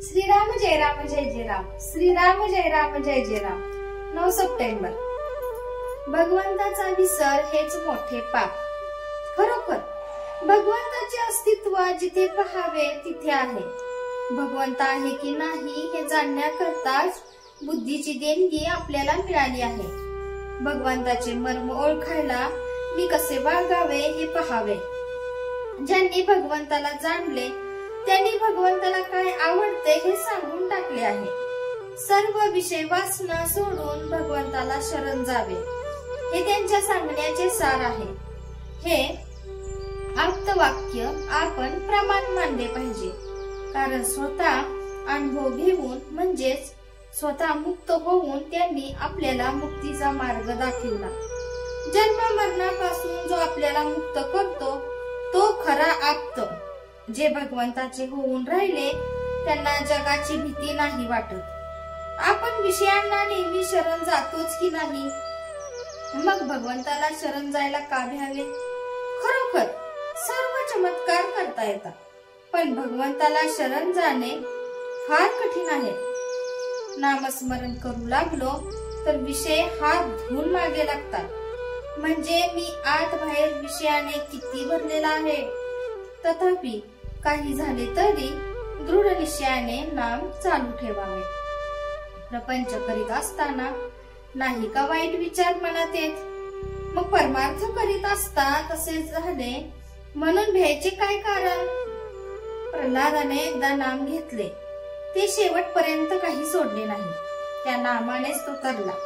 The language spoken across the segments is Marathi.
श्रीराम जय राम जय जय राम, श्रीराम जय राम जय जय राम। 9 सप्टेंबर। भगवंताचा विसर हेच मोठे पाप। खरोखर भगवंताचे अस्तित्व जिथे पहावे तिथे आहे। भगवंत आहे की नाही हे जाणण्याकरताच बुद्धीची देणगी आपल्याला मिळाली आहे। भगवंताचे मर्म ओळखायला मी कसे वागावे हे पहावे। ज्यांनी भगवंताला जाणले त्यांनी भगवंताला काय आवडते हे सांगून टाकले आहे। सर्व विषय वासना सोडून भगवंताला शरण जावे हे त्यांच्या सांगण्याचे सार आहे। हे आप्तवाक्य आपण प्रमाण मानले पाहिजे, कारण स्वतः अनुभव घेऊन म्हणजेच स्वतः मुक्त होऊन त्यांनी आपल्याला मुक्तीचा मार्ग दाखवला। जन्म मरणापासून जो आपल्याला मुक्त करतो तो खरा आप्त। जे भगवंताचे होऊन राहिले त्यांना जगाची भीती नाही वाटत। आपण विषयांना नेहमी शरण जातोच की नाही, मग भगवंताला शरण जायला का भ्यावे? खरोखर सर्व चमत्कार करता येतात, पण भगवंताला शरण जाणे फार कठीण आहे। नामस्मरण करू लागलो तर विषय हात धुवून मागे लागतात। म्हणजे मी आत बाहेर विषयाने किती भरलेला आहे, तथापि काही झाले तरी दृढ निश्चयाने नाम चालू ठेवावे। प्रपंच करीत असताना नाही का वाईट विचार मनात येत? मग परमार्थ करीत असता तसे झाले म्हणून भ्यायचे काय कारण? प्रल्हादाने एकदा नाम घेतले, ते शेवटपर्यंत काही सोडले नाही। त्या नामानेच तो तरला,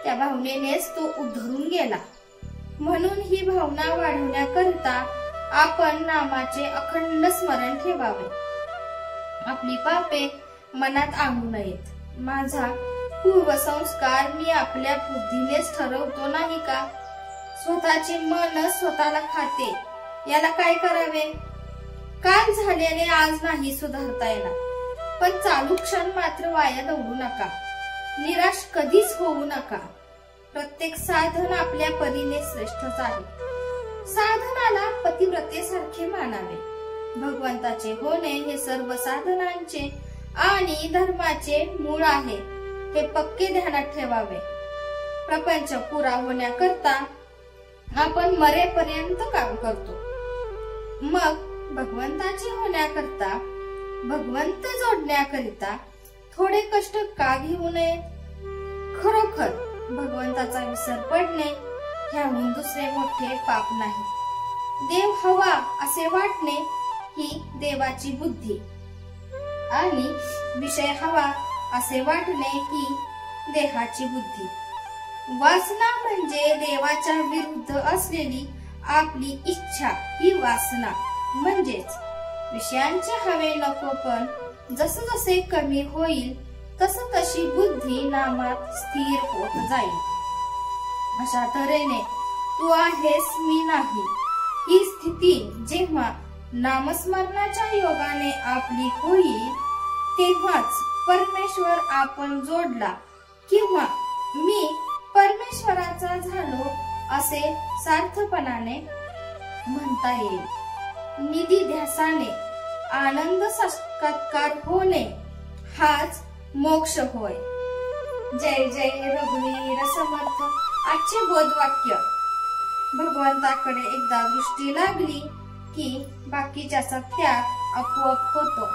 त्या भावनेनेच तो उद्धरून गेला। म्हणून ही भावना वाढवण्याकरिता आपण नामाचे अखंड स्मरण ठेवावे। आपली पापे मनात आणू नयेत। माझा पूर्वसंस्कार मी आपल्या बुद्धीनेच ठरवतो नाही का? स्वतःचे मन स्वतःला खाते, याला काय करावे? काल झालेले आज नाही सुधारता येणार, पण चालू क्षण मात्र वाया दवडू नका। निराश कधीच होऊ नका। प्रत्येक साधन आपल्या परीने श्रेष्ठच आहे। साधनाला पतिव्रतेसारखे मानावे। भगवंताचे होणे हे सर्व साधनांचे आणि धर्माचे मूळ आहे, हे पक्के ध्यानात ठेवावे। प्रपंच पुरा होण्याकरता आपण मरेपर्यंत काम करतो, मग भगवंताचे होण्याकरता, भगवंत जोडण्याकरिता थोडे कष्ट का घेऊ नये? खरोखर भगवंताचा विसर पडणे ह्याहून दुसरे मोठे पाप नाही। देव हवा असे वाटणे ही देवाची बुद्धी, आणि विषय हवा असे वाटणे ही देहाची बुद्धी। वासना म्हणजे देवाच्या विरुद्ध असलेली आपली इच्छा ही वासना। म्हणजेच विषयांचे हवे नको, पण जसजसे कमी होईल तशी बुद्धी नामात स्थिर होत जाईल। अशा तऱ्हेने तू आहेस मी नाही ही स्थिती जेव्हा नामस्मरणाच्या योगाने आपली होईल तेव्हाच परमेश्वर आपण जोडला किंवा मी परमेश्वराचा झालो असे सार्थपणाने म्हणता येईल। निधी ध्यासाने आनंद साक्षात्कार होणे हाच मोक्ष होय। जय जय रघुवीर समर्थ। आजचे बोधवाक्य। भगवंताकडे एकदा दृष्टी लागली की बाकीच्याचा त्याग आपोआप होतो।